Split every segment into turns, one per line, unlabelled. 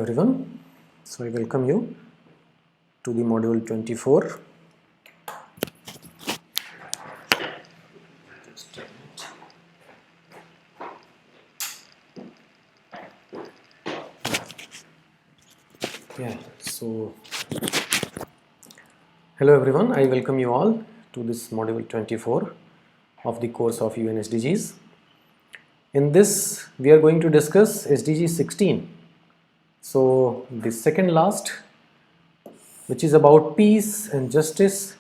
everyone. So I welcome you to the module 24. So hello everyone, I welcome you all to this module 24 of the course of UN SDGs. In this we are going to discuss SDG 16. So the second last, which is about peace and justice,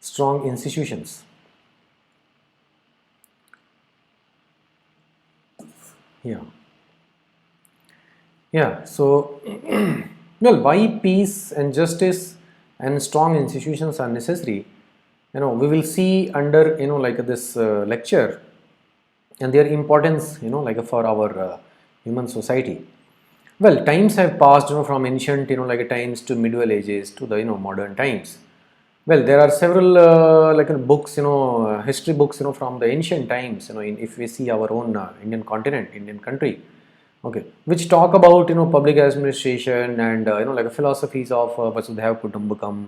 strong institutions. So well, why peace and justice and strong institutions are necessary, we will see under like this lecture, and their importance like for our human society. Well, times have passed from ancient like times to medieval ages to the modern times. Well, there are several books, history books from the ancient times, if we see our own Indian continent, Indian country, okay, which talk about public administration and like philosophies of Vasudhaiva Kutumbakam,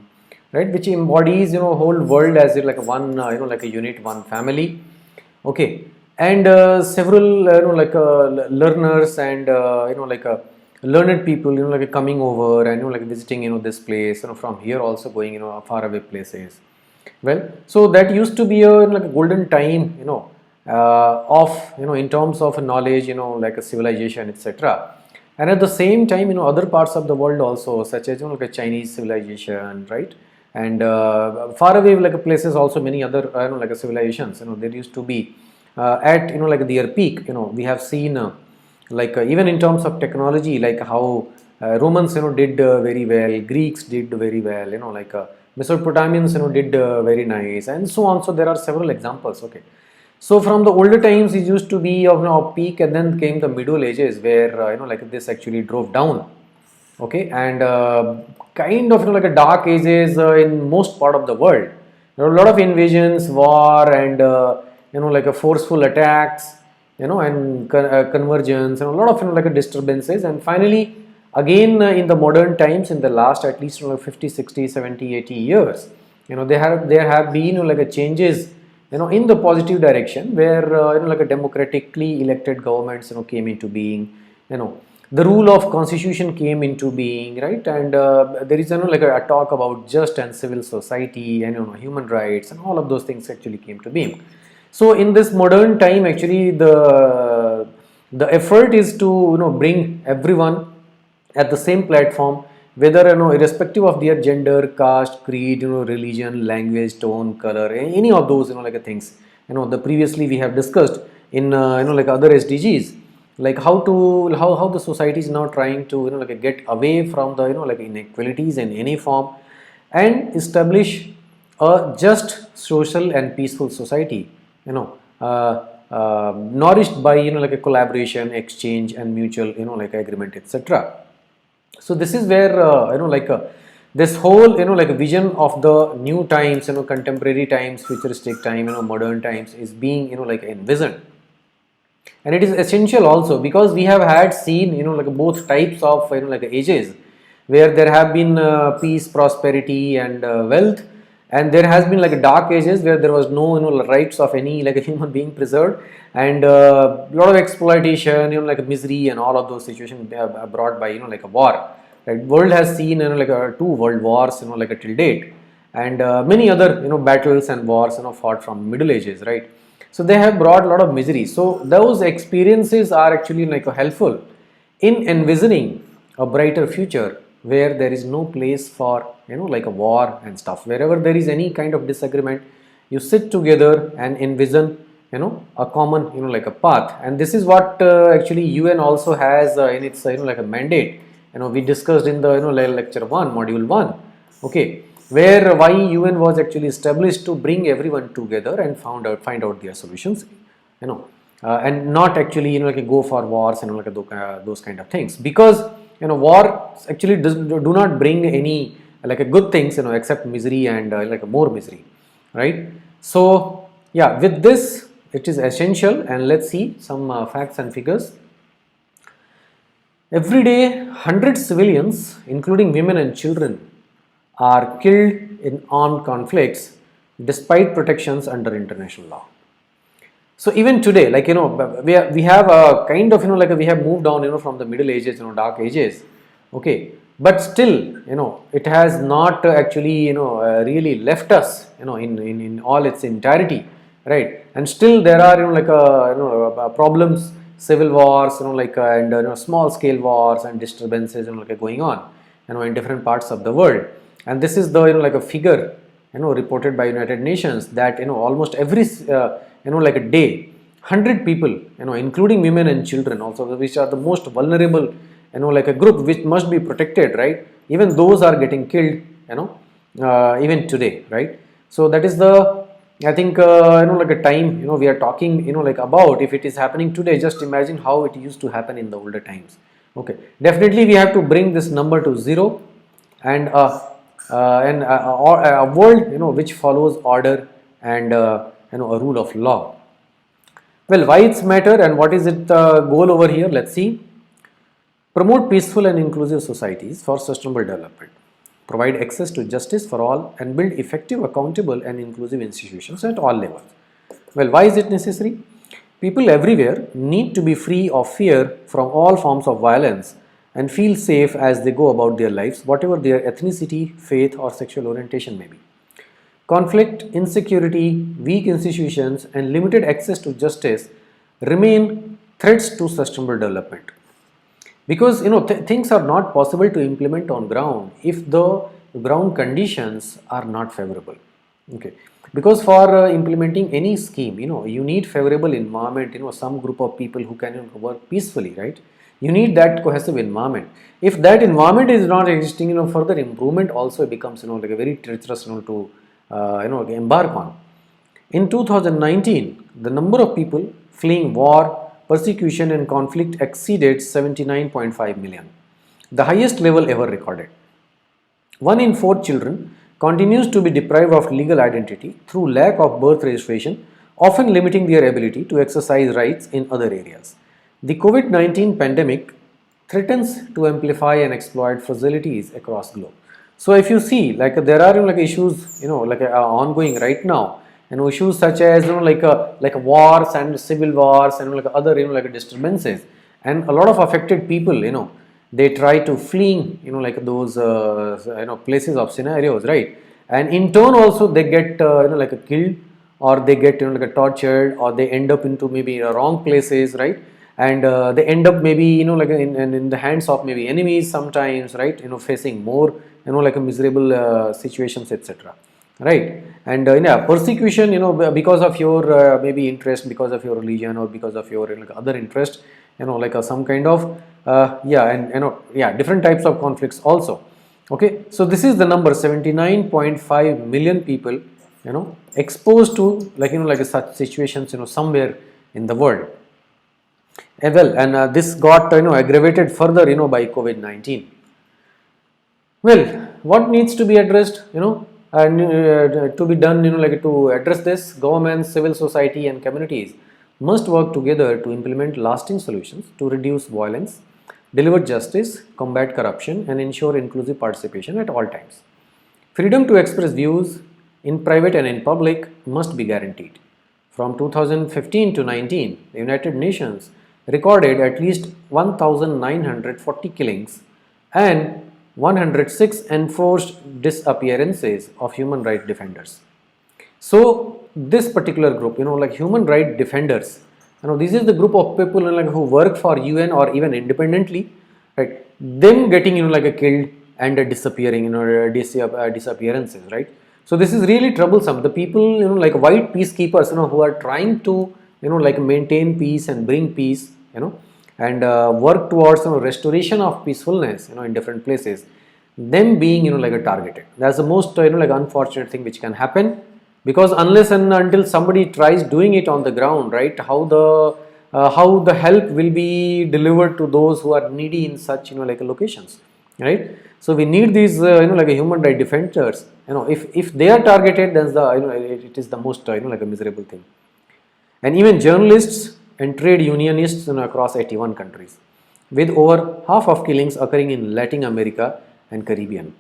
right, which embodies whole world as like one like a unit, one family, okay, and several learners and learned people like coming over and like visiting this place, from here also going far away places. Well, so that used to be a like a golden time of in terms of knowledge, like a civilization, etc. And at the same time other parts of the world also, such as like a Chinese civilization, right, and far away like places also, many other like civilizations there used to be at like their peak. We have seen like even in terms of technology, like how Romans did very well, Greeks did very well, like Mesopotamians did very nice, and so on. So there are several examples, okay. So from the older times it used to be of peak, and then came the Middle Ages where like this actually drove down, okay, and kind of like a dark ages in most part of the world. There are a lot of invasions, war, and like a forceful attacks, and convergence, and a lot of like disturbances. And finally again in the modern times, in the last at least 50, 60, 70, 80 years, there have been like a changes in the positive direction, where like a democratically elected governments came into being, the rule of constitution came into being, right, and there is like a talk about just and civil society and human rights, and all of those things actually came to being. So in this modern time, actually the effort is to bring everyone at the same platform, whether irrespective of their gender, caste, creed, religion, language, tone, color, any of those like things, the previously we have discussed in like other SDGs, like how the society is now trying to like get away from the like inequalities in any form, and establish a just, social and peaceful society, nourished by like a collaboration, exchange, and mutual like agreement, etc. So this is where like this whole like vision of the new times, contemporary times, futuristic time, modern times is being like envisioned. And it is essential also because we have had seen like both types of like ages, where there have been peace, prosperity, and wealth, and there has been like dark ages where there was no rights of any like a human being preserved, and a lot of exploitation, like misery, and all of those situations brought by like a war. Right, world has seen like two world wars like till date, and many other battles and wars fought from Middle Ages, right. So they have brought a lot of misery. So those experiences are actually like helpful in envisioning a brighter future, where there is no place for like a war and stuff. Wherever there is any kind of disagreement, you sit together and envision a common like a path. And this is what actually UN also has in its like a mandate. We discussed in the lecture 1, module 1, okay, where why UN was actually established to bring everyone together and find out their solutions, and not actually like go for wars and like those kind of things, because war actually do not bring any like a good things except misery and like more misery, right. So yeah, with this it is essential, and let's see some facts and figures. Every day, hundreds of civilians, including women and children, are killed in armed conflicts despite protections under international law. So even today, like we have a kind of like we have moved on from the Middle Ages, dark ages, okay, but still it has not actually really left us in all its entirety, right? And still there are problems, civil wars, and small scale wars and disturbances going on in different parts of the world. And this is the like a figure reported by United Nations that almost every like a day 100 people including women and children also, which are the most vulnerable like a group which must be protected, right? Even those are getting killed even today, right? So that is the, I think like a time we are talking like about. If it is happening today, just imagine how it used to happen in the older times. Okay, definitely we have to bring this number to zero, and a world which follows order and a rule of law. Well, why it's matter and what is it goal over here? Let's see. Promote peaceful and inclusive societies for sustainable development. Provide access to justice for all and build effective, accountable and inclusive institutions at all levels. Well, why is it necessary? People everywhere need to be free of fear from all forms of violence and feel safe as they go about their lives, whatever their ethnicity, faith or sexual orientation may be. Conflict, insecurity, weak institutions and limited access to justice remain threats to sustainable development. Because things are not possible to implement on ground if the ground conditions are not favorable. Okay, because for implementing any scheme, you need favorable environment, some group of people who can work peacefully, right? You need that cohesive environment. If that environment is not existing, further improvement also becomes like a very treacherous to embark on. In 2019, the number of people fleeing war, persecution and conflict exceeded 79.5 million, the highest level ever recorded. 1 in 4 children continues to be deprived of legal identity through lack of birth registration, often limiting their ability to exercise rights in other areas. The COVID-19 pandemic threatens to amplify and exploit fragilities across the globe. So if you see, like there are like issues, like ongoing right now, issues such as like wars and civil wars and like other like disturbances, and a lot of affected people, they try to fleeing like those places of scenarios, right? And in turn also they get like killed, or they get like tortured, or they end up into maybe wrong places, right? And they end up maybe like in the hands of maybe enemies sometimes, right? Facing more like a miserable situations, etc., right? And yeah, persecution because of your maybe interest, because of your religion, or because of your like other interest, like some kind of yeah, and yeah, different types of conflicts also. Okay, so this is the number 79.5 million people exposed to like like such situations somewhere in the world. Well, and this got aggravated further by COVID-19. Well, what needs to be addressed, and to be done, like to address this, governments, civil society and communities must work together to implement lasting solutions to reduce violence, deliver justice, combat corruption and ensure inclusive participation at all times. Freedom to express views in private and in public must be guaranteed. From 2015 to 19, the United Nations recorded at least 1,940 killings and 106 enforced disappearances of human rights defenders. So this particular group, like human rights defenders, this is the group of people like who work for UN or even independently, right? Them getting like a killed and disappearing, disappearances, right? So this is really troublesome. The people, like white peacekeepers, who are trying to, like maintain peace and bring peace, and work towards restoration of peacefulness, in different places. Them being, like a targeted. That's the most, like unfortunate thing which can happen, because unless and until somebody tries doing it on the ground, right? How the help will be delivered to those who are needy in such, like locations, right? So we need these, like a human rights defenders. If they are targeted, then the, it is the most, like a miserable thing. And even journalists and trade unionists across 81 countries. with over half of killings occurring in Latin America and Caribbean.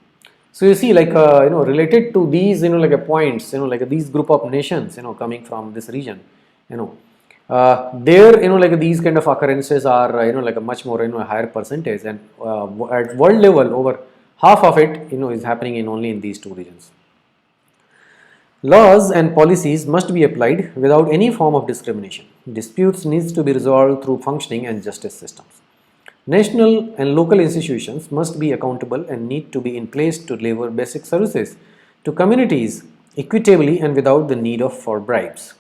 So you see, like related to these, like points, like these group of nations, coming from this region, there, like these kind of occurrences are, like a much more, higher percentage, and at world level, over half of it, is happening in only in these two regions. Laws and policies must be applied without any form of discrimination. Disputes needs to be resolved through functioning and justice systems. National and local institutions must be accountable and need to be in place to deliver basic services to communities equitably and without the need of for bribes.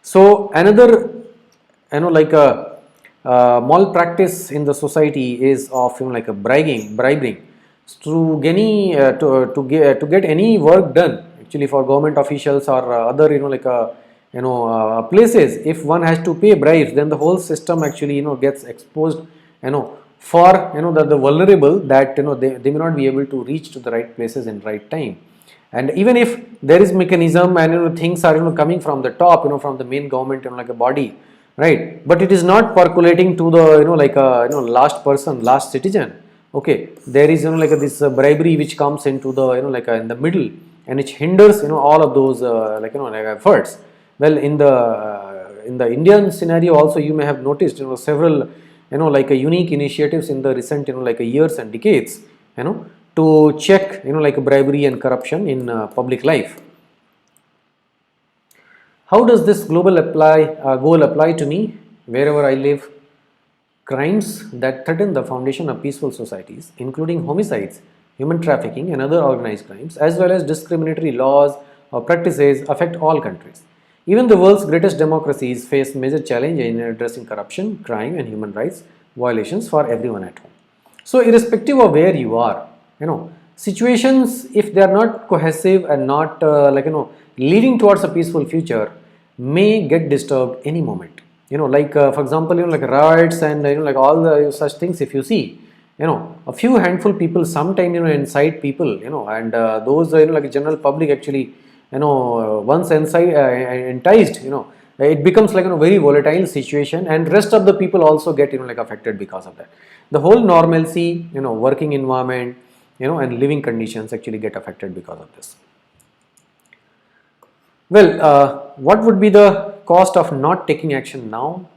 So another, like a malpractice in the society is of, like a bribing to get any work done actually for government officials or other, like places. If one has to pay bribes, then the whole system actually, gets exposed, for the vulnerable, that they may not be able to reach to the right places in right time. And even if there is mechanism and things are coming from the top, from the main government, like a body, right, but it is not percolating to the like a last person, last citizen. Okay, there is like this bribery which comes into the like in the middle, and which hinders all of those like efforts. Well, in the Indian scenario also, you may have noticed several like unique initiatives in the recent like years and decades, to check like bribery and corruption in public life. How does this goal apply to me wherever I live? Crimes that threaten the foundation of peaceful societies, including homicides, human trafficking, and other organized crimes, as well as discriminatory laws or practices, affect all countries. Even the world's greatest democracies face major challenges in addressing corruption, crime, and human rights violations for everyone at home. So, irrespective of where you are, situations, if they are not cohesive and not leading towards a peaceful future, may get disturbed any moment. Like for example, like riots and like all the such things. If you see, a few handful people sometime incite people, and those like general public actually, once enticed, it becomes like a very volatile situation, and rest of the people also get like affected because of that. The whole normalcy, working environment, and living conditions actually get affected because of this. Well, what would be the cost of not taking action now?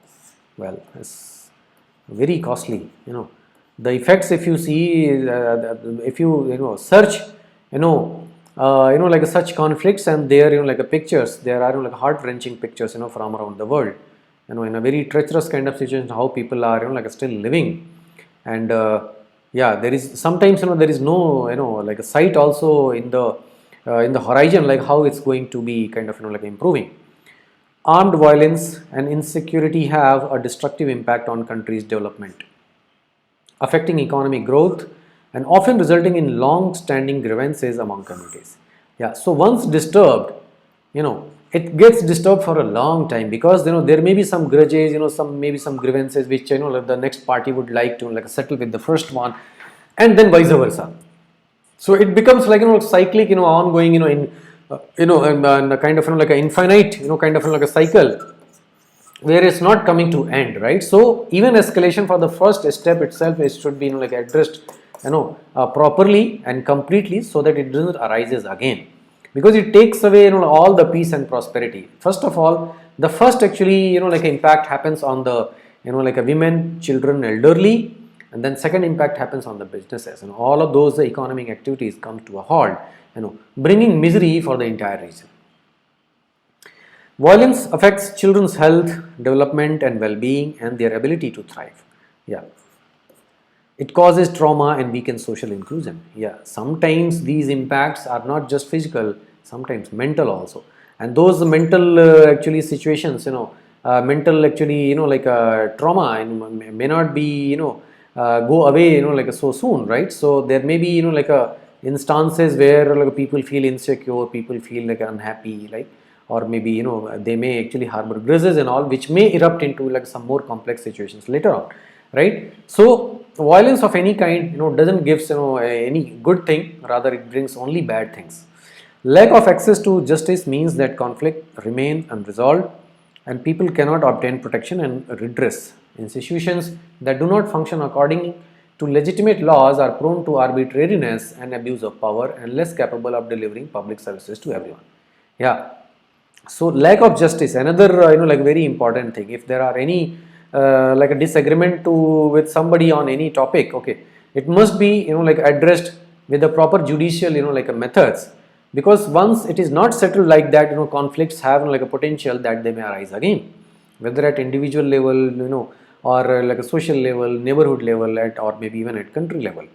Well, it's very costly. The effects, if you see, if you search, like such conflicts, and there like pictures, there are like heart-wrenching pictures, from around the world. In a very treacherous kind of situation, how people are like still living, and yeah, there is sometimes there is no like a sight also in the horizon, like how it's going to be kind of like improving. Armed violence and insecurity have a destructive impact on countries' development, affecting economic growth and often resulting in long-standing grievances among communities. Yeah, so once disturbed, it gets disturbed for a long time, because there may be some grudges, maybe some grievances which like the next party would like to like settle with the first one, and then vice versa. So it becomes like cyclic, ongoing, and kind of like an infinite, kind of like a cycle where it's not coming to end, right? So even escalation for the first step itself should be like addressed, properly and completely, so that it doesn't arises again, because it takes away all the peace and prosperity. First of all, the first actually like impact happens on the like a women, children, elderly, and then second impact happens on the businesses, and all of those economic activities come to a halt, bringing misery for the entire region. Violence affects children's health, development, and well-being, and their ability to thrive. Yeah, it causes trauma and weakens social inclusion. Yeah, sometimes these impacts are not just physical, sometimes mental also, and those mental actually situations, mental actually like trauma may not be go away like so soon, right? So there may be like instances where like people feel insecure, people feel like unhappy, like, or maybe they may actually harbor grudges and all, which may erupt into like some more complex situations later on, right? So violence of any kind doesn't give any good thing, rather it brings only bad things. Lack of access to justice means that conflict remain unresolved and people cannot obtain protection and redress Institutions that do not function according to legitimate laws are prone to arbitrariness and abuse of power and less capable of delivering public services to everyone. Yeah. So lack of justice, another like very important thing. If there are any like a disagreement with somebody on any topic, okay, it must be like addressed with the proper judicial like a methods, because once it is not settled like that, conflicts have like a potential that they may arise again, whether at individual level, or like a social level, neighborhood level, or maybe even at country level.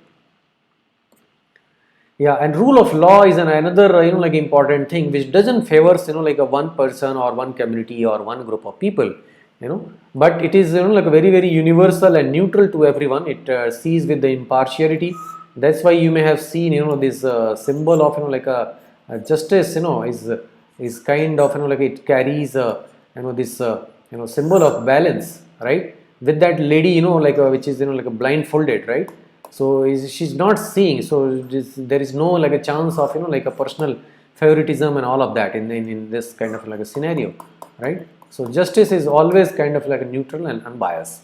Yeah, and rule of law is another like important thing which doesn't favors like a one person or one community or one group of people, but it is like a very universal and neutral to everyone. It sees with the impartiality. That's why you may have seen this symbol of like a justice is kind of like it carries this symbol of balance, right, with that lady like which is like a blindfolded, right. So she's not seeing, so there is no like a chance of like a personal favoritism and all of that in this kind of like a scenario, right. So justice is always kind of like a neutral and unbiased.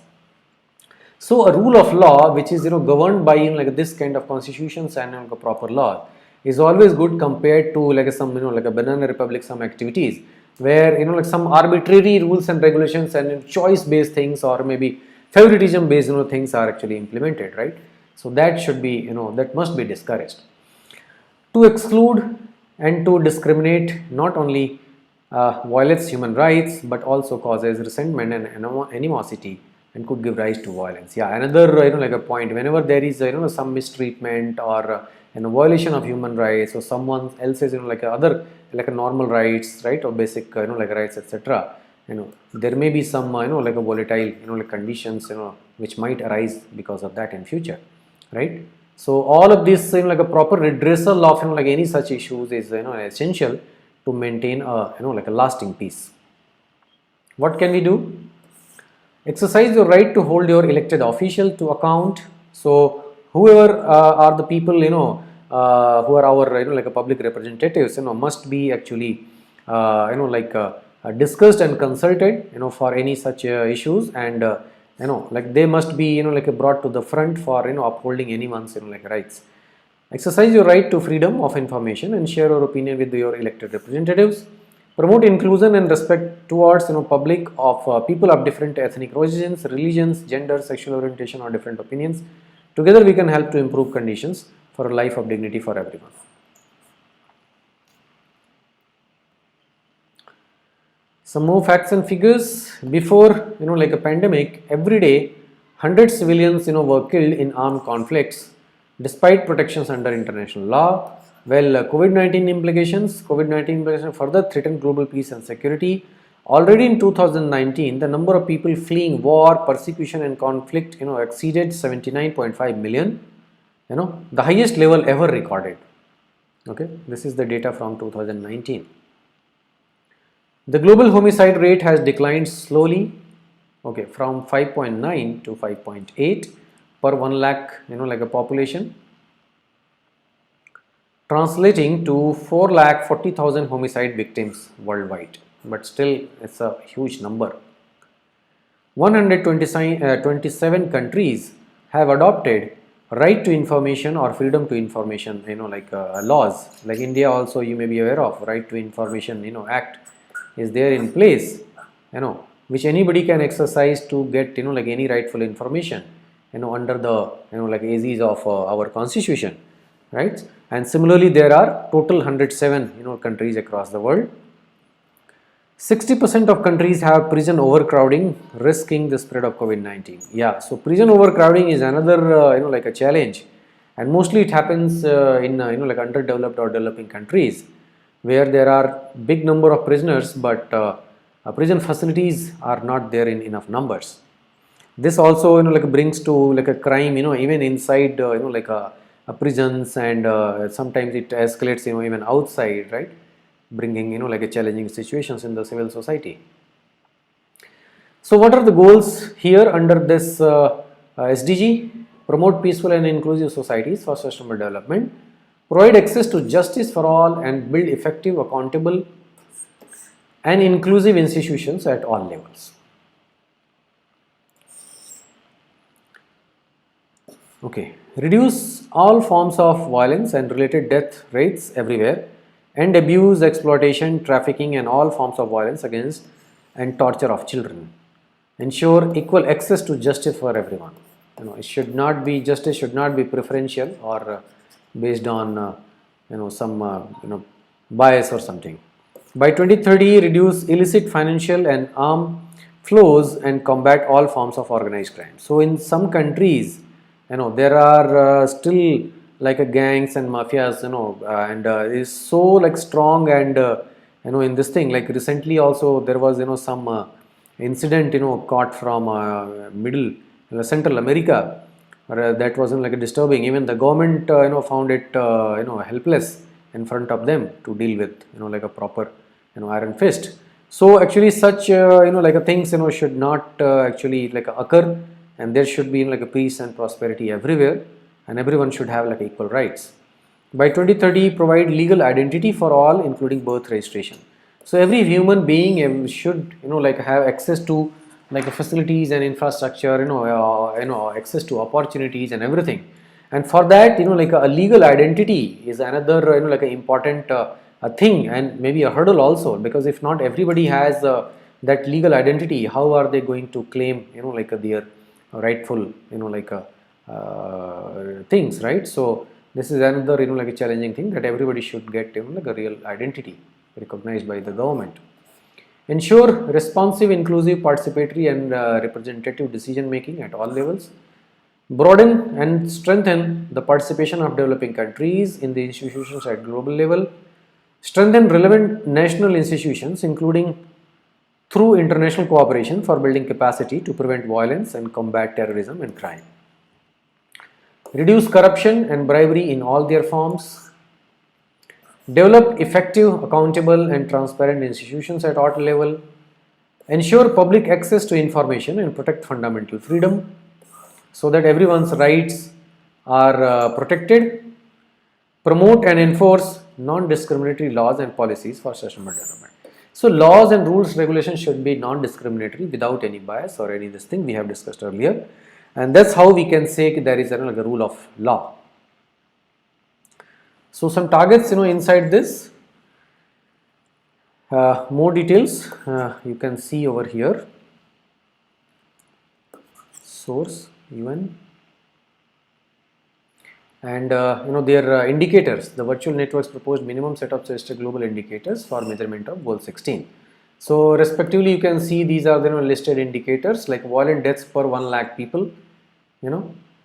So a rule of law which is governed by like this kind of constitutions and like a proper law is always good compared to like some like a banana republic, some activities where like some arbitrary rules and regulations and choice based things or maybe favoritism based things are actually implemented, right. So that should be that must be discouraged. To exclude and to discriminate not only violates human rights but also causes resentment and animosity and could give rise to violence. Yeah, another like a point, whenever there is some mistreatment or violation of human rights or someone else's like other like a normal rights, right, or basic like rights, etc., there may be some like a volatile like conditions which might arise because of that in future, right. So all of this like a proper redressal of like any such issues is essential to maintain a like a lasting peace. What can we do? Exercise your right to hold your elected official to account. So whoever are the people who are our like a public representatives must be actually like discussed and consulted for any such issues, and like they must be like brought to the front for upholding anyone's like rights. Exercise your right to freedom of information and share your opinion with your elected representatives. Promote inclusion and respect towards public of people of different ethnic origins, religions, gender, sexual orientation or different opinions. Together we can help to improve conditions for a life of dignity for everyone. Some more facts and figures. Before like a pandemic, every day 100 civilians were killed in armed conflicts despite protections under international law. Well, COVID-19 implications further threaten global peace and security. Already in 2019, the number of people fleeing war, persecution and conflict exceeded 79.5 million, the highest level ever recorded. Okay, this is the data from 2019. The global homicide rate has declined slowly, okay, from 5.9 to 5.8 per 1 lakh like a population, translating to 4,40,000 homicide victims worldwide, but still it's a huge number. 127 countries have adopted right to information or freedom to information like laws. Like India also, you may be aware of right to information act is there in place, which anybody can exercise to get like any rightful information under the like aegis of our constitution, right. And similarly there are total 107 countries across the world. 60% of countries have prison overcrowding, risking the spread of COVID-19. Yeah, so prison overcrowding is another like a challenge, and mostly it happens in like underdeveloped or developing countries where there are big number of prisoners, but prison facilities are not there in enough numbers. This also like brings to like a crime even inside like prisons, and sometimes it escalates even outside, right, bringing like a challenging situations in the civil society. So what are the goals here under this SDG? Promote peaceful and inclusive societies for sustainable development, provide access to justice for all, and build effective, accountable and inclusive institutions at all levels. Okay, reduce all forms of violence and related death rates everywhere, end abuse, exploitation, trafficking, and all forms of violence against and torture of children. Ensure equal access to justice for everyone. It should not be justice should not be preferential or based on some bias or something. By 2030, reduce illicit financial and arm flows and combat all forms of organized crime. So in some countries, there are still like a gangs and mafias, and is so like strong and in this thing. Like recently also there was some incident caught from middle Central America, that wasn't like a disturbing. Even the government found it helpless in front of them to deal with like a proper iron fist. So actually such like a things should not actually like occur, and there should be like a peace and prosperity everywhere, and everyone should have like equal rights. By 2030, provide legal identity for all, including birth registration. So every human being should like have access to like facilities and infrastructure, access to opportunities and everything. And for that, like a legal identity is another like an important a thing, and maybe a hurdle also, because if not everybody has that legal identity, how are they going to claim like their rightful things, right? So this is another like a challenging thing, that everybody should get like a real identity recognized by the government. Ensure responsive, inclusive, participatory and representative decision making at all levels. Broaden and strengthen the participation of developing countries in the institutions at global level. Strengthen relevant national institutions, including through international cooperation for building capacity to prevent violence and combat terrorism and crime. Reduce corruption and bribery in all their forms. Develop effective, accountable and transparent institutions at all level. Ensure public access to information and protect fundamental freedom so that everyone's rights are protected. Promote and enforce non-discriminatory laws and policies for sustainable development. So laws and rules regulations should be non-discriminatory without any bias or any this thing we have discussed earlier, and that's how we can say there is like a rule of law. So some targets inside this, more details you can see over here. Source UN, and their indicators. The virtual networks proposed minimum set of suggested global indicators for measurement of goal 16. So respectively, you can see these are the listed indicators, like violent deaths per 1 lakh people,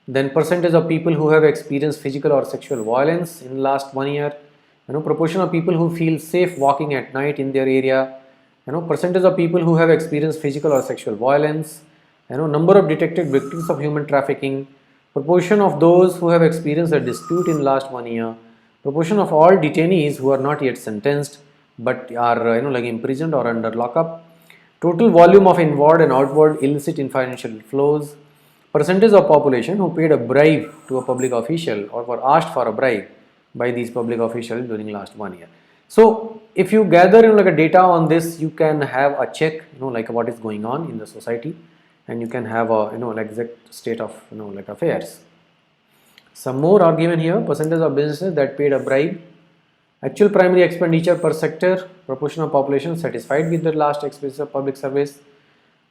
then percentage of people who have experienced physical or sexual violence in last 1 year, proportion of people who feel safe walking at night in their area, percentage of people who have experienced physical or sexual violence, number of detected victims of human trafficking, proportion of those who have experienced a dispute in last 1 year, proportion of all detainees who are not yet sentenced but are like imprisoned or under lockup, total volume of inward and outward illicit in financial flows, percentage of population who paid a bribe to a public official or were asked for a bribe by these public officials during last 1 year. So if you gather like a data on this, you can have a check like what is going on in the society, and you can have a an exact state of like affairs. Some more are given here. Percentage of businesses that paid a bribe, actual primary expenditure per sector, proportion of population satisfied with the last expense of public service,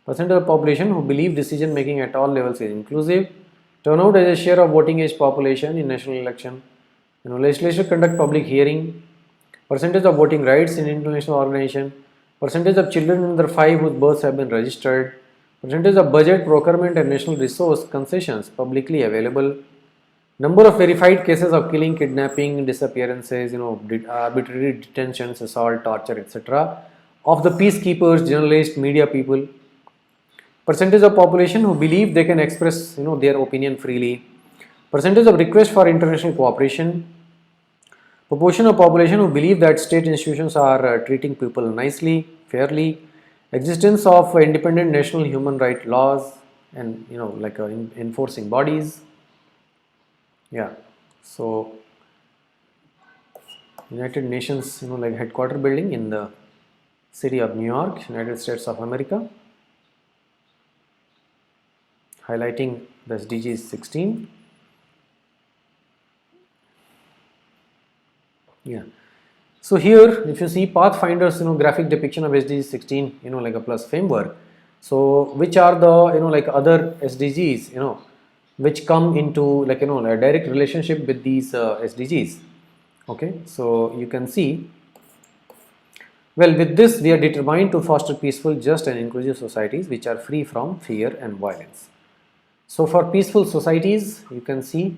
percentage of population who believe decision making at all levels is inclusive, turnout as a share of voting age population in national election, legislature conduct public hearing, percentage of voting rights in international organization, percentage of children under 5 whose births have been registered, percentage of budget, procurement and national resource concessions publicly available, number of verified cases of killing, kidnapping, disappearances, arbitrary detentions, assault, torture, etc. of the peacekeepers, journalists, media people, percentage of population who believe they can express their opinion freely, percentage of request for international cooperation, proportion of population who believe that state institutions are treating people nicely, fairly, existence of independent national human right laws and like enforcing bodies. Yeah, so United Nations like headquarter building in the city of New York, United States of America, highlighting the SDGs 16. Yeah. So here, if you see Pathfinder's graphic depiction of SDG 16 like a plus framework. So which are the like other SDGs which come into like a direct relationship with these SDGs. Okay, so you can see. Well, with this, we are determined to foster peaceful, just, and inclusive societies which are free from fear and violence. So, for peaceful societies, you can see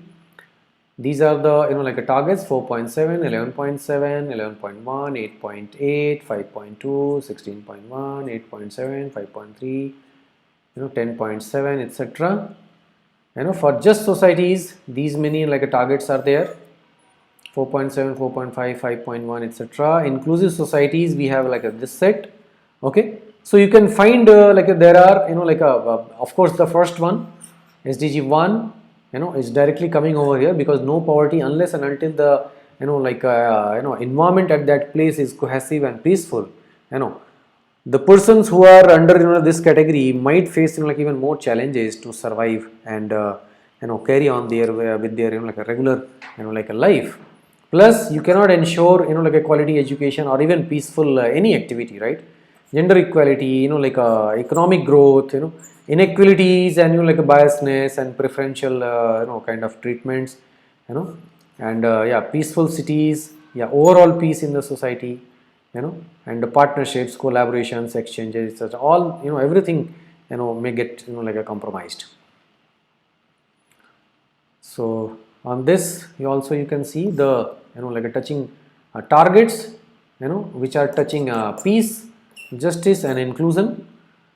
these are the like a targets 4.7, 11.7, 11.1, 8.8, 5.2, 16.1, 8.7, 5.3, 10.7, etc. For just societies, these many like a targets are there. 4.7, 4.5, 5.1, etc. Inclusive societies, we have like this set. Okay, so you can find there are like of course the first one, SDG 1, is directly coming over here, because no poverty unless and until the like environment at that place is cohesive and peaceful. The persons who are under this category might face like even more challenges to survive and carry on their with their like a regular like a life. Plus, you cannot ensure like a quality education or even peaceful any activity, right? Gender equality, like economic growth, inequalities, and like a biasness and preferential kind of treatments, and yeah, peaceful cities, yeah, overall peace in the society, and the partnerships, collaborations, exchanges, etc. All everything may get like a compromised. So on this, you can see the like a touching targets, which are touching peace, justice, and inclusion.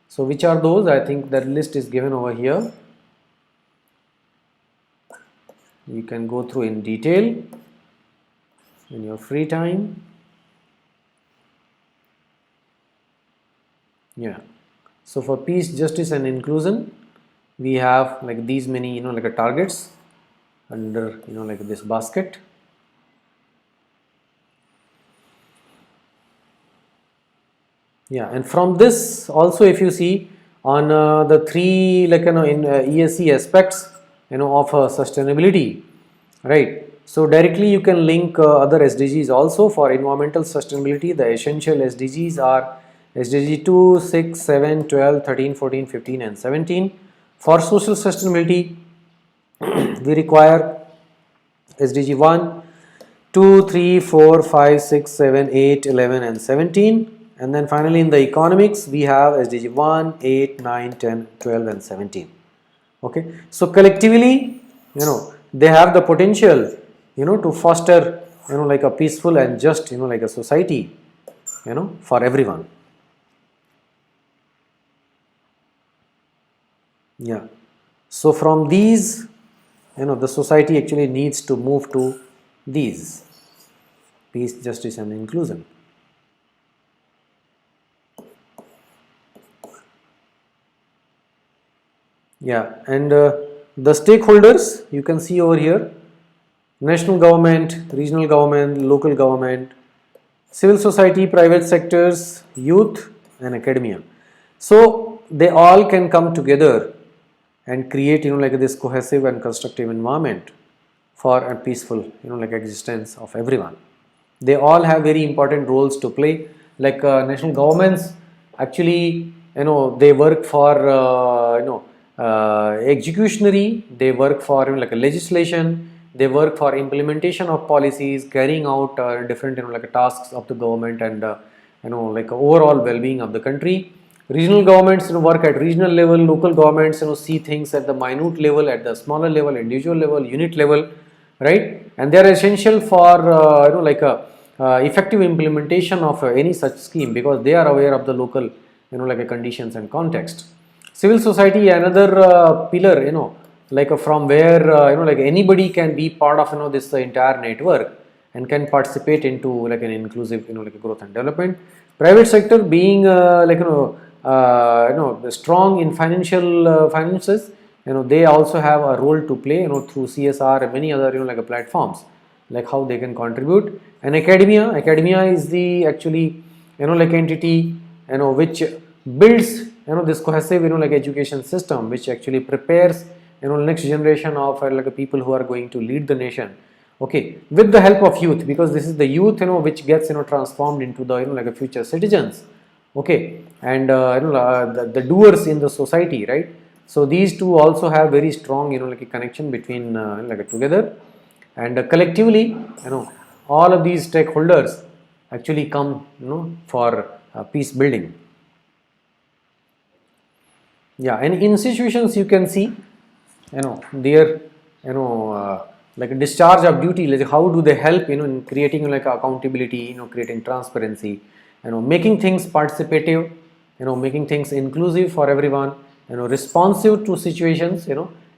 So which are those? I think that list is given over here. You can go through in detail in your free time. Yeah. So for peace, justice, and inclusion, we have like these many like a targets under like this basket. Yeah, and from this also, if you see on the three like in ESC aspects of sustainability, right? So directly you can link other SDGs also. For environmental sustainability, the essential SDGs are SDG 2, 6, 7, 12, 13, 14, 15, and 17. For social sustainability, we require SDG 1, 2, 3, 4, 5, 6, 7, 8, 11, and 17. And then finally in the economics, we have SDG 1, 8, 9, 10, 12, and 17. Okay, so collectively, they have the potential, to foster, like a peaceful and just, like a society, for everyone. Yeah. So from these, the society actually needs to move to these: peace, justice, and inclusion. Yeah, and the stakeholders you can see over here: national government, regional government, local government, civil society, private sectors, youth, and academia. So they all can come together and create like this cohesive and constructive environment for a peaceful like existence of everyone. They all have very important roles to play. Like national governments, actually they work for executionary, they work for like a legislation, they work for implementation of policies, carrying out different like tasks of the government, and like overall well-being of the country. Regional governments work at regional level, local governments see things at the minute level, at the smaller level, individual level, unit level, right? And they are essential for like a effective implementation of any such scheme, because they are aware of the local like a conditions and context. Civil society, another pillar, like from where like anybody can be part of this entire network and can participate into like an inclusive like a growth and development. Private sector being like strong in finances, they also have a role to play through CSR and many other like platforms, like how they can contribute. And academia is the actually like entity which builds this cohesive like education system, which actually prepares next generation of like people who are going to lead the nation okay, with the help of youth, because this is the youth, which gets, transformed into the, like a future citizens, okay, and the doers in the society, right? So these two also have very strong, like a connection between, together, and collectively, all of these stakeholders actually come, for peace building. Yeah, and institutions, you can see, their, like a discharge of duty, like how do they help, in creating like accountability, creating transparency, making things participative, making things inclusive for everyone, responsive to situations,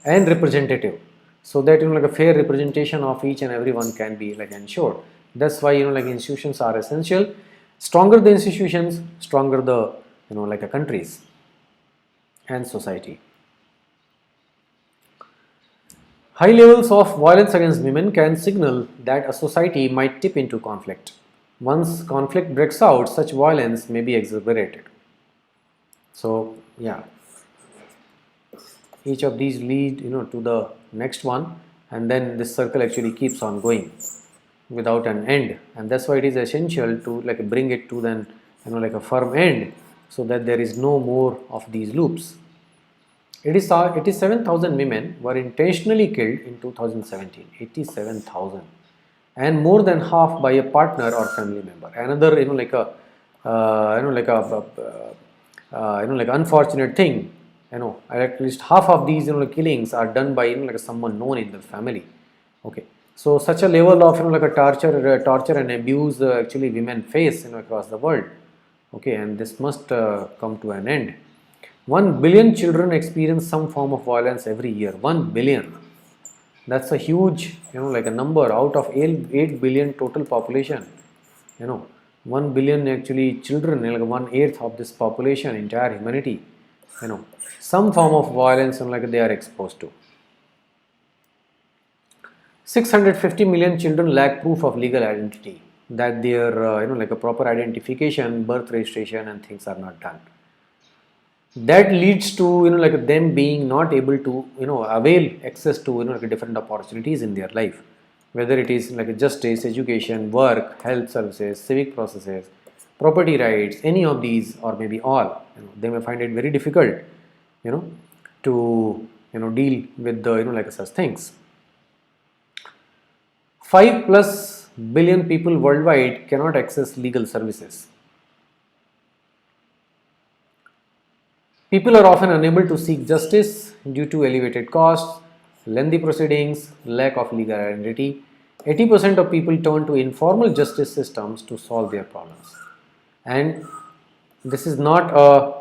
and representative, so that, like a fair representation of each and everyone can be like ensured. That's why, like institutions are essential. Stronger the institutions, stronger the, like a countries and society. High levels of violence against women can signal that a society might tip into conflict. Once conflict breaks out, such violence may be exacerbated. So, yeah, each of these lead, to the next one, and then this circle actually keeps on going without an end, and that's why it is essential to like bring it to then, like a firm end, so that there is no more of these loops. 87,000 women were intentionally killed in 2017, 87,000, and more than half by a partner or family member. Another, like unfortunate thing, at least half of these, killings are done by, like someone known in the family. Okay, so such a level of, like a torture and abuse actually women face, across the world. Okay, and this must come to an end. 1 billion children experience some form of violence every year. 1 billion. That's a huge, like a number out of 8 billion total population. 1 billion actually children, like 1/8 of this population, entire humanity, some form of violence, like they are exposed to. 650 million children lack proof of legal identity, that their, like a proper identification, birth registration, and things are not done. That leads to, like them being not able to, avail access to, like different opportunities in their life, whether it is like justice, education, work, health services, civic processes, property rights, any of these, or maybe all. They may find it very difficult, to, deal with the, like such things. 5+ billion people worldwide cannot access legal services. People are often unable to seek justice due to elevated costs, lengthy proceedings, lack of legal identity. 80% of people turn to informal justice systems to solve their problems. And this is not a,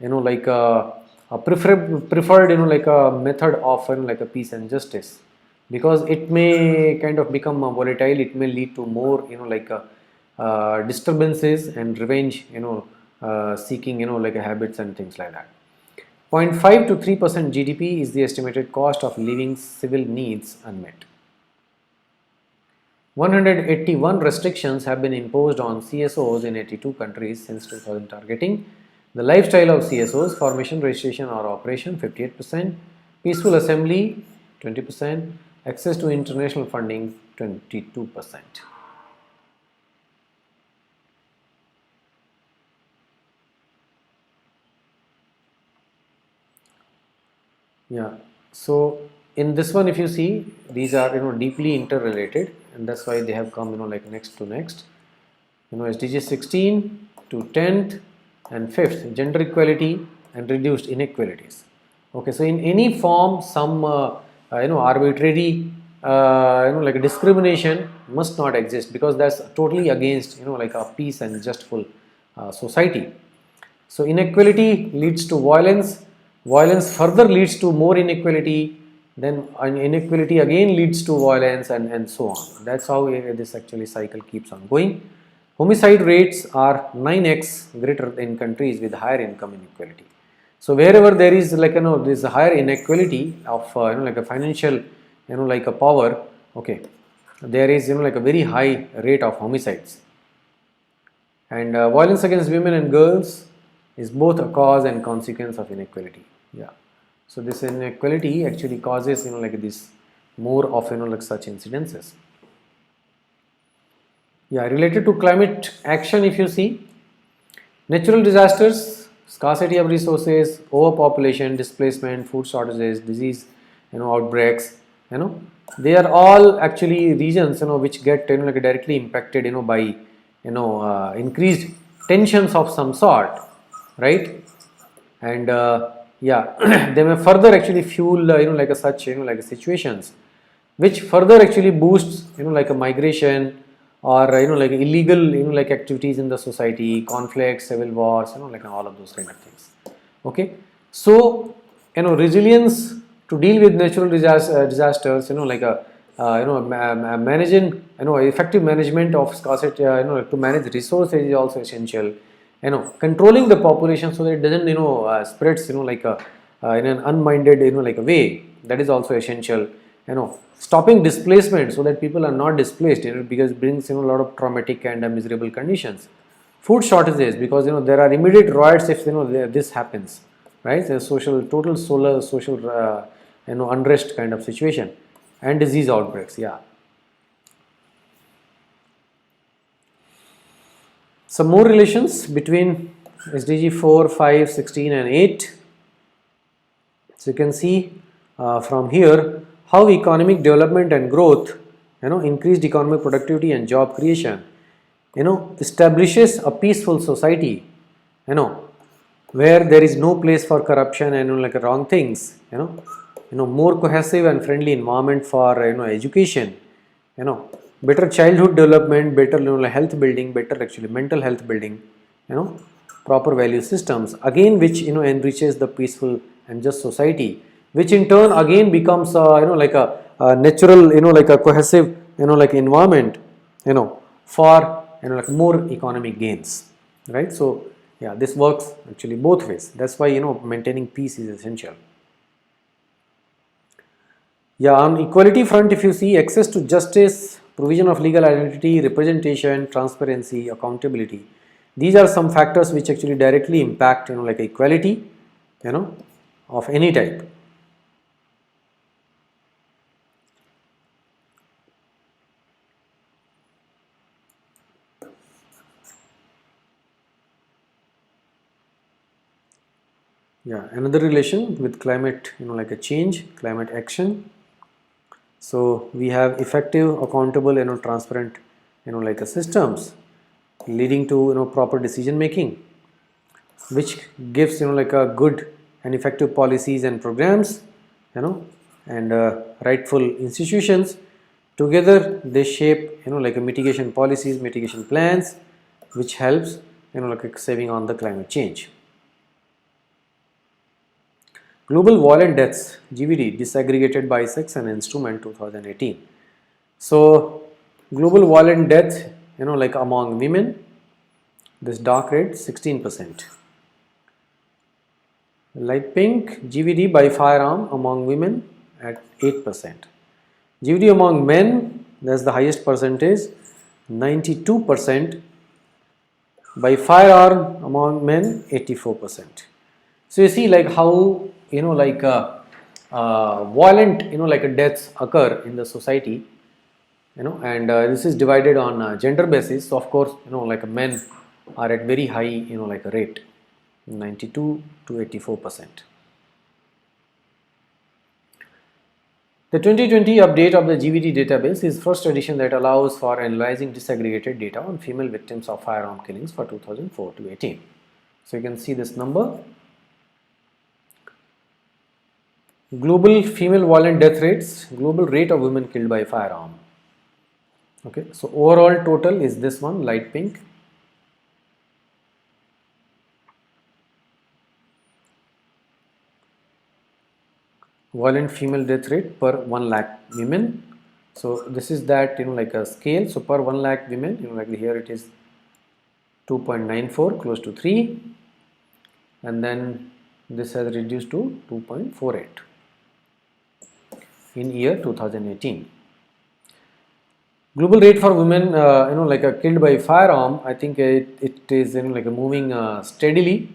like a preferred, like a method of, like a peace and justice, because it may kind of become volatile. It may lead to more, like disturbances and revenge, seeking, like habits and things like that. 0.5 to 3% GDP is the estimated cost of leaving civil needs unmet. 181 restrictions have been imposed on CSOs in 82 countries since 2000, targeting the lifestyle of CSOs: formation, registration or operation 58%, peaceful assembly 20%, access to international funding 22%. Yeah, so in this one, if you see, these are, deeply interrelated, and that's why they have come, like next to next. SDG 16 to 10th and 5th, gender equality and reduced inequalities. Okay, so in any form, some arbitrary, like discrimination must not exist, because that's totally against, like a peace and justful society. So inequality leads to violence. Violence further leads to more inequality. Then inequality again leads to violence, and so on. That's how this actually cycle keeps on going. Homicide rates are 9x greater in countries with higher income inequality. So wherever there is, like, this higher inequality of, like a financial, like a power, okay, there is, like a very high rate of homicides. And violence against women and girls is both a cause and consequence of inequality. Yeah. So this inequality actually causes, like this more of, like such incidences. Yeah, related to climate action, if you see, natural disasters, scarcity of resources, overpopulation, displacement, food shortages, disease, outbreaks, they are all actually regions, which get, like directly impacted, by, increased tensions of some sort, right? And yeah, they may further actually fuel, like a such, like a situations, which further actually boosts, like a migration or like illegal, like activities in the society, conflicts, civil wars, like all of those kind of things. Okay, so resilience to deal with natural disasters, like a managing, effective management of scarcity, to manage resources is also essential. Controlling the population so that it doesn't, spreads, like a in an unminded, like a way, that is also essential. Stopping displacement so that people are not displaced, because it brings, a lot of traumatic and miserable conditions. Food shortages, because there are immediate riots if this happens, right? A social, total solar social, unrest kind of situation, and disease outbreaks. Yeah. Some more relations between SDG 4, 5, 16 and 8. So you can see from here how economic development and growth, increased economic productivity and job creation, establishes a peaceful society, where there is no place for corruption and like wrong things, more cohesive and friendly environment for education, better childhood development, better health building, better actually mental health building, proper value systems, again which enriches the peaceful and just society, which in turn again becomes like a natural, like a cohesive, like environment, for like more economic gains, right? So yeah, this works actually both ways. That's why maintaining peace is essential. Yeah, on equality front, if you see, access to justice, provision of legal identity, representation, transparency, accountability, these are some factors which actually directly impact, like equality, of any type. Yeah, another relation with climate, like a change, climate action. So we have effective, accountable, transparent, like a systems leading to proper decision making, which gives like a good and effective policies and programs, and rightful institutions. Together they shape like a mitigation policies, mitigation plans, which helps like saving on the climate change. Global violent deaths, GVD, disaggregated by sex and instrument 2018. So global violent death, like among women, this dark red 16%. Light pink, GVD by firearm among women at 8%. GVD among men, that's the highest percentage, 92%. By firearm among men, 84%. So you see like how, like violent, like deaths occur in the society, and this is divided on gender basis. So of course, like men are at very high, like a rate, 92 to 84%. The 2020 update of the GVD database is first edition that allows for analyzing disaggregated data on female victims of firearm killings for 2004 to 18. So you can see this number. Global female violent death rates, global rate of women killed by firearm. Okay, so overall total is this one, light pink. Violent female death rate per 1 lakh women. So this is that, like a scale. So per 1 lakh women, like here it is 2.94, close to 3, and then this has reduced to 2.48 in year 2018. Global rate for women, like killed by firearm, I think it is like moving steadily.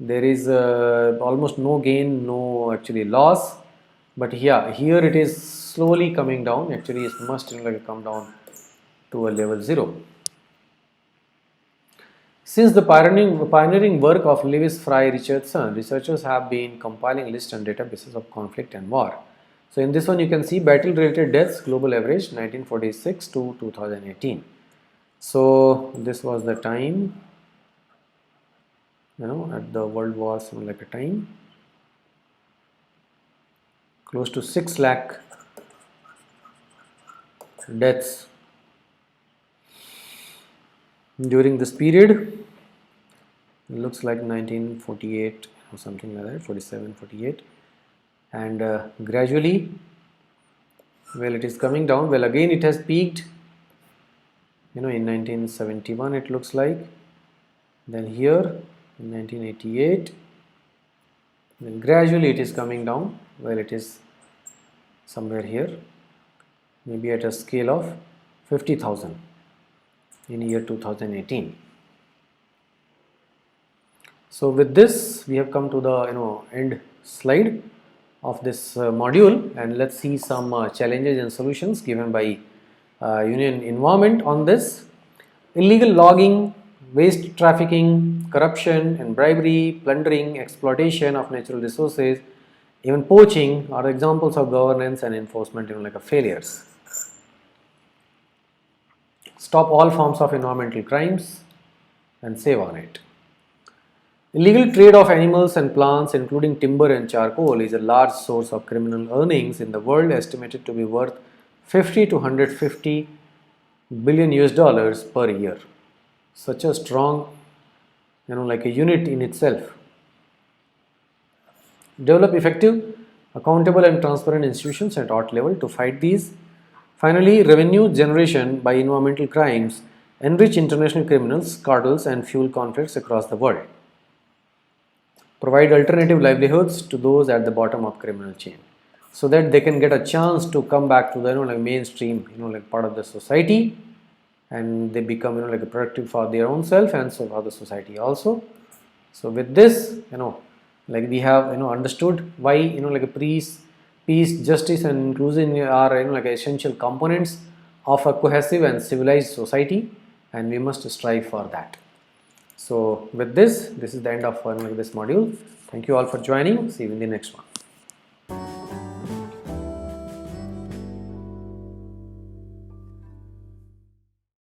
There is almost no gain, no actually loss, but yeah, here it is slowly coming down. Actually, it must like come down to a level 0. Since the pioneering work of Lewis Fry Richardson, researchers have been compiling lists and databases of conflict and war. So in this one you can see battle related deaths global average 1946 to 2018. So this was the time, at the world war, something like a time, close to 6 lakh deaths during this period. It looks like 1948 or something like that, 47, 48, and gradually, well, it is coming down. Well, again it has peaked, in 1971 it looks like, then here in 1988, then gradually it is coming down. Well, it is somewhere here, maybe at a scale of 50,000 in year 2018. So with this we have come to the end slide of this module, and let's see some challenges and solutions given by Union Environment on this. Illegal logging, waste trafficking, corruption and bribery, plundering, exploitation of natural resources, even poaching are examples of governance and enforcement failures. Stop all forms of environmental crimes and save on it. Illegal trade of animals and plants, including timber and charcoal, is a large source of criminal earnings in the world, estimated to be worth 50 to 150 billion US dollars per year. Such a strong, a unit in itself. Develop effective, accountable and transparent institutions at all level to fight these. Finally, revenue generation by environmental crimes enrich international criminals, cartels and fuel conflicts across the world. Provide alternative livelihoods to those at the bottom of criminal chain, so that they can get a chance to come back to the mainstream part of the society, and they become productive for their own self and so for the society also. So with this we have understood why peace, justice and inclusion are essential components of a cohesive and civilized society, and we must strive for that. So with this is the end of this module. Thank you all for joining. See you in the next one.